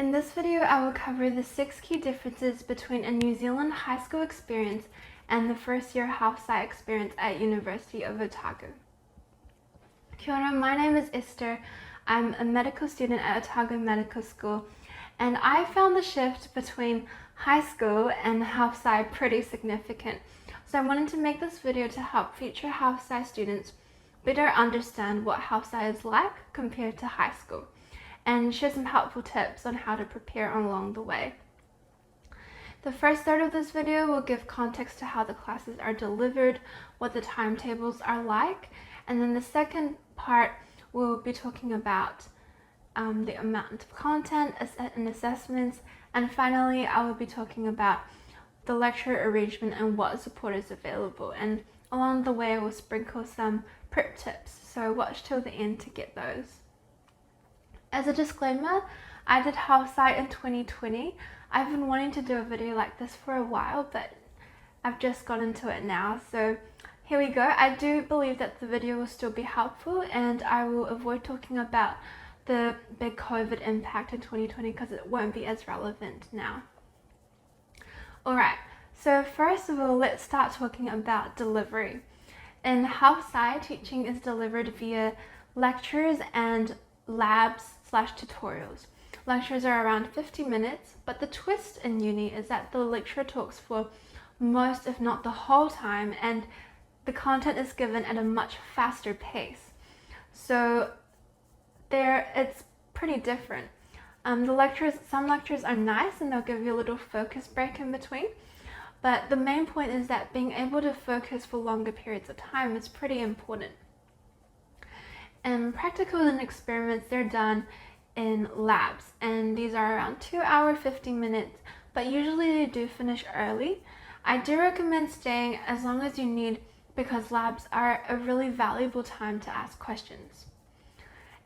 In this video, I will cover the 6 key differences between a New Zealand high school experience and the first year HSFY experience at University of Otago. Kia ora, my name is Esther. I'm a medical student at Otago Medical School, and I found the shift between high school and HSFY pretty significant. So I wanted to make this video to help future HSFY students better understand what HSFY is like compared to high school, and share some helpful tips on how to prepare along the way. The first third of this video will give context to how the classes are delivered, what the timetables are like, and then the second part will be talking about the amount of content and assessments, and finally I will be talking about the lecture arrangement and what support is available, and along the way I will sprinkle some prep tips, so watch till the end to get those. As a disclaimer, I did HSFY in 2020. I've been wanting to do a video like this for a while, but I've just got into it now, so here we go. I do believe that the video will still be helpful, and I will avoid talking about the big COVID impact in 2020 because it won't be as relevant now. Alright, so first of all, let's start talking about delivery. In HSFY, teaching is delivered via lectures and labs/tutorials. Lectures are around 50 minutes, but the twist in uni is that the lecturer talks for most, if not the whole time, and the content is given at a much faster pace. So it's pretty different. Some lectures are nice and they'll give you a little focus break in between, but the main point is that being able to focus for longer periods of time is pretty important. And practicals and experiments, they're done in labs, and these are around 2 hours 50 minutes, but usually they do finish early. I do recommend staying as long as you need because labs are a really valuable time to ask questions.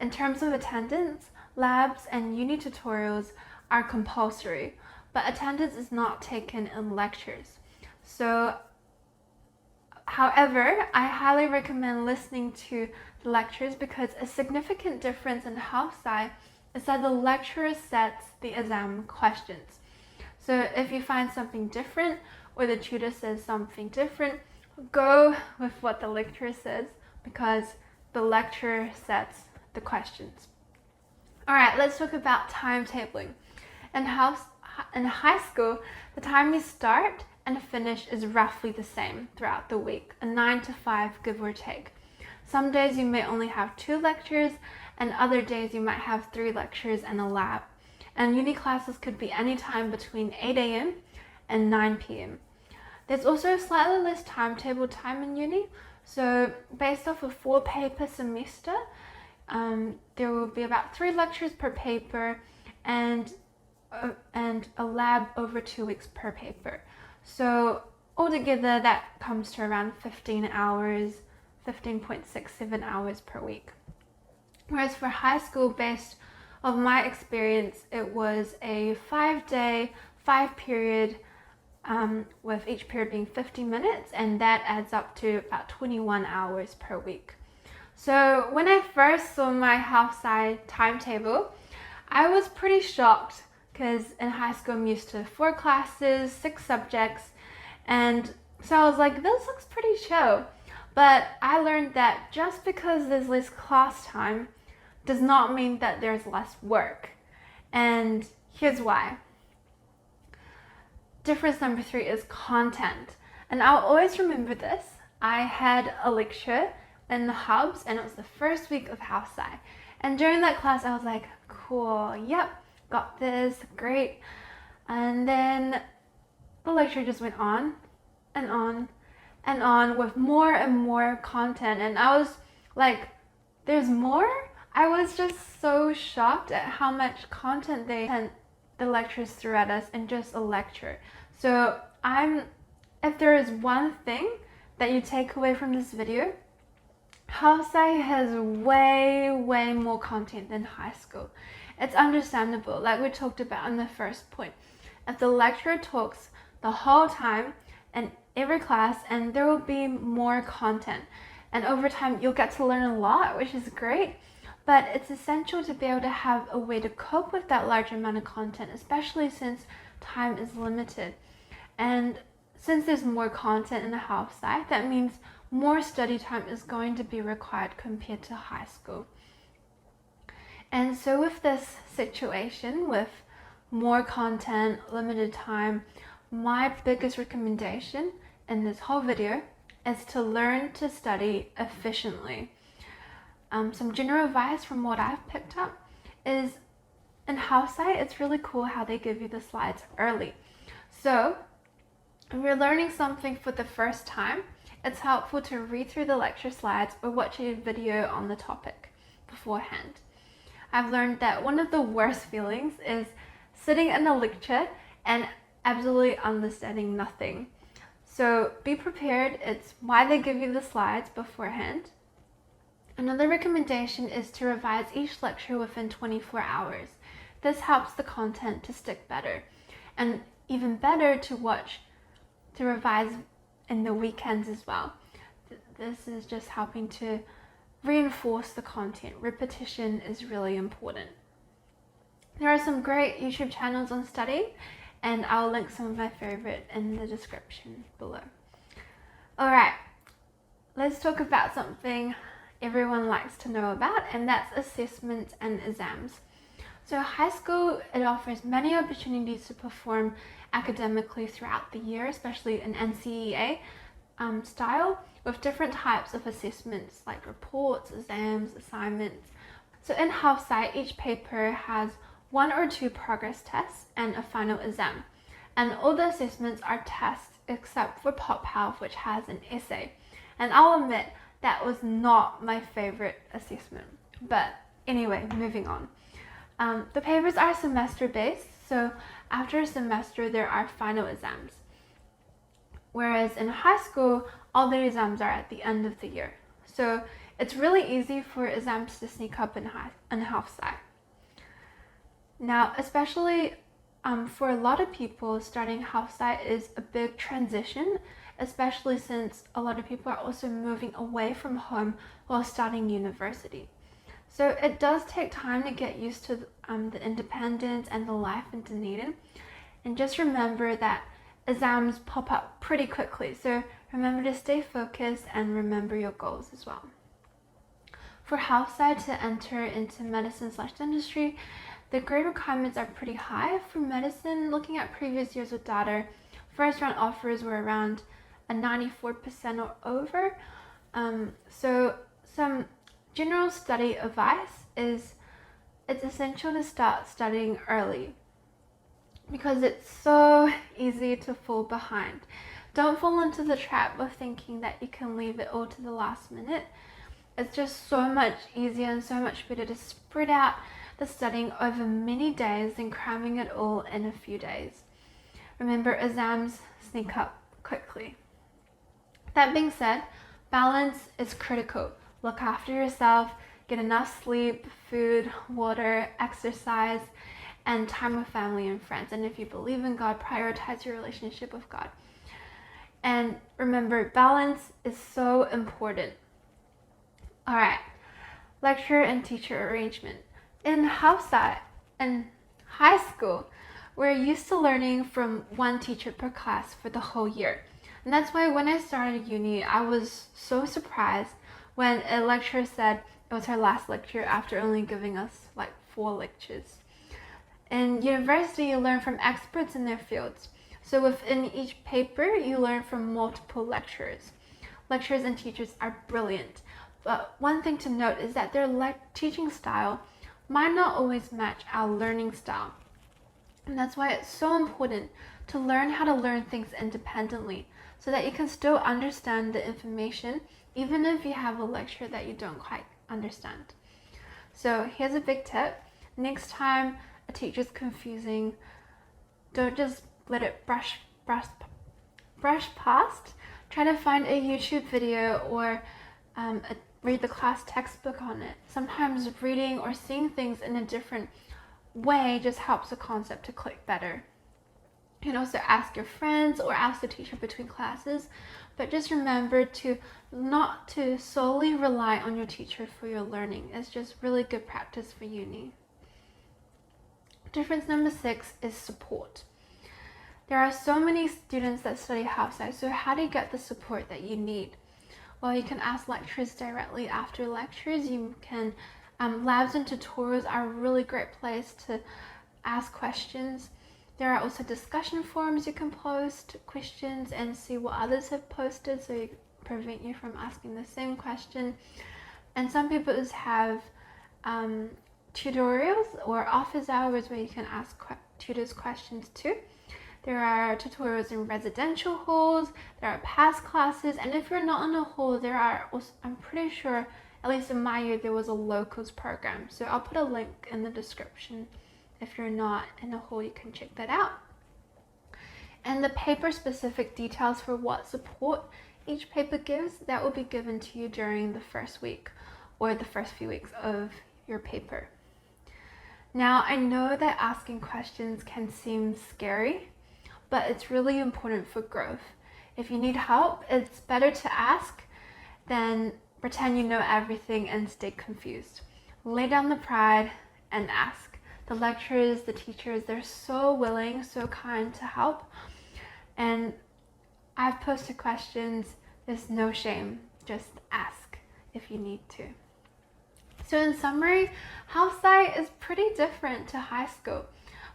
In terms of attendance, labs and uni tutorials are compulsory, but attendance is not taken in lectures. So, however, I highly recommend listening to the lectures because a significant difference in HSFY is that the lecturer sets the exam questions. So if you find something different or the tutor says something different, go with what the lecturer says because the lecturer sets the questions. Alright, let's talk about timetabling. In high school, the time you start and finish is roughly the same throughout the week, a 9 to 5 give or take. Some days you may only have 2 lectures, and other days you might have 3 lectures and a lab. And uni classes could be any time between 8 a.m. and 9 p.m. There's also slightly less timetable time in uni, so based off of 4 paper semester, there will be about 3 lectures per paper and a lab over 2 weeks per paper. So altogether that comes to around 15 hours, 15.67 hours per week. Whereas for high school, based on my experience, it was a 5-day, 5-period, with each period being 50 minutes, and that adds up to about 21 hours per week. So when I first saw my HSFY timetable, I was pretty shocked because in high school I'm used to 4 classes, 6 subjects, and so I was like, this looks pretty chill. But I learned that just because there's less class time does not mean that there's less work. And here's why. Difference number 3 is content. And I'll always remember this. I had a lecture in the hubs and it was the first week of HSFY. And during that class I was like, cool, yep, got this, great. And then the lecture just went on and on and on with more and more content, and I was like, there's more? I was just so shocked at how much content they sent the lectures threw at us in just a lecture. So if there is one thing that you take away from this video, HSFY has way more content than high school. It's understandable, like we talked about in the first point. If the lecturer talks the whole time and every class, and there will be more content, and over time you'll get to learn a lot, which is great. but it's essential to be able to have a way to cope with that large amount of content, especially since time is limited. And since there's more content in the health side, that means more study time is going to be required compared to high school. And so with this situation, with more content, limited time, my biggest recommendation in this whole video is to learn to study efficiently. Some general advice from what I've picked up is in health side, it's really cool how they give you the slides early. So if you're learning something for the first time, it's helpful to read through the lecture slides or watch a video on the topic beforehand. I've learned that one of the worst feelings is sitting in a lecture and absolutely understanding nothing. So be prepared. It's why they give you the slides beforehand. Another recommendation is to revise each lecture within 24 hours. This helps the content to stick better, and even better to revise in the weekends as well. This is just helping to reinforce the content. Repetition is really important. There are some great YouTube channels on study, and I'll link some of my favorite in the description below. Alright, let's talk about something everyone likes to know about, and that's assessments and exams. So high school, it offers many opportunities to perform academically throughout the year, especially in NCEA style, with different types of assessments like reports, exams, assignments. So in health sci, each paper has 1 or 2 progress tests and a final exam. And all the assessments are tests except for pop health, which has an essay. And I'll admit, that was not my favorite assessment. But anyway, moving on. The papers are semester based, so after a semester there are final exams. Whereas in high school, all the exams are at the end of the year. So it's really easy for exams to sneak up in health sci. Now, especially for a lot of people, starting health sci is a big transition, especially since a lot of people are also moving away from home while starting university. So it does take time to get used to the independence and the life in Dunedin. And just remember that exams pop up pretty quickly. So remember to stay focused and remember your goals as well. For health side to enter into medicine/dentistry, the grade requirements are pretty high. For medicine, looking at previous years with data, first round offers were around a 94% or over. So some general study advice is it's essential to start studying early because it's so easy to fall behind. Don't fall into the trap of thinking that you can leave it all to the last minute. It's just so much easier and so much better to spread out the studying over many days than cramming it all in a few days. Remember, exams sneak up quickly. That being said, balance is critical. Look after yourself, get enough sleep, food, water, exercise, and time with family and friends. And if you believe in God, prioritize your relationship with God. And remember, balance is so important. All right, lecture and teacher arrangement. In health sci, in high school, we're used to learning from one teacher per class for the whole year. And that's why when I started uni, I was so surprised when a lecturer said it was her last lecture after only giving us like 4 lectures. In university, you learn from experts in their fields. So within each paper, you learn from multiple lecturers. Lecturers and teachers are brilliant. But one thing to note is that their teaching style might not always match our learning style. And that's why it's so important to learn how to learn things independently so that you can still understand the information even if you have a lecture that you don't quite understand. So here's a big tip. Next time a teacher's confusing, don't just let it brush past. Try to find a YouTube video or read the class textbook on it. Sometimes reading or seeing things in a different way just helps the concept to click better. You can also ask your friends or ask the teacher between classes, but just remember to not to solely rely on your teacher for your learning. It's just really good practice for uni. Difference number 6 is support. There are so many students that study half-sci, so how do you get the support that you need? Well, you can ask lecturers directly after lectures. You can, labs and tutorials are a really great place to ask questions. There are also discussion forums you can post questions and see what others have posted, so you prevent you from asking the same question. And some people have tutorials or office hours where you can ask tutors questions too. There are tutorials in residential halls, there are past classes, and if you're not in a hall, there are also, I'm pretty sure, at least in my year, there was a locals program. So I'll put a link in the description. If you're not in a hall, you can check that out. And the paper specific details for what support each paper gives, that will be given to you during the first week or the first few weeks of your paper. Now, I know that asking questions can seem scary, but it's really important for growth. If you need help, it's better to ask than pretend you know everything and stay confused. Lay down the pride and ask. The lecturers, the teachers, they're so willing, so kind to help. And I've posted questions. There's no shame. Just ask if you need to. So in summary, half-sci is pretty different to high school.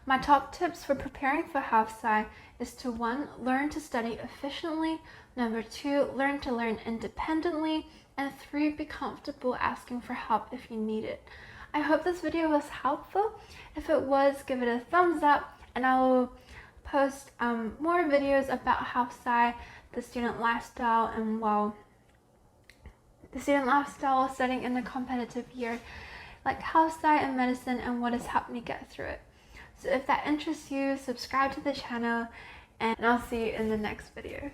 My top tips for preparing for half-sci is to 1, learn to study efficiently, number 2, learn to learn independently, and 3, be comfortable asking for help if you need it. I hope this video was helpful. If it was, give it a thumbs up, and I will post more videos about half-sci, the student lifestyle, and the student lifestyle studying in a competitive year, like half-sci and medicine, and what has helped me get through it. So if that interests you, subscribe to the channel, and I'll see you in the next video.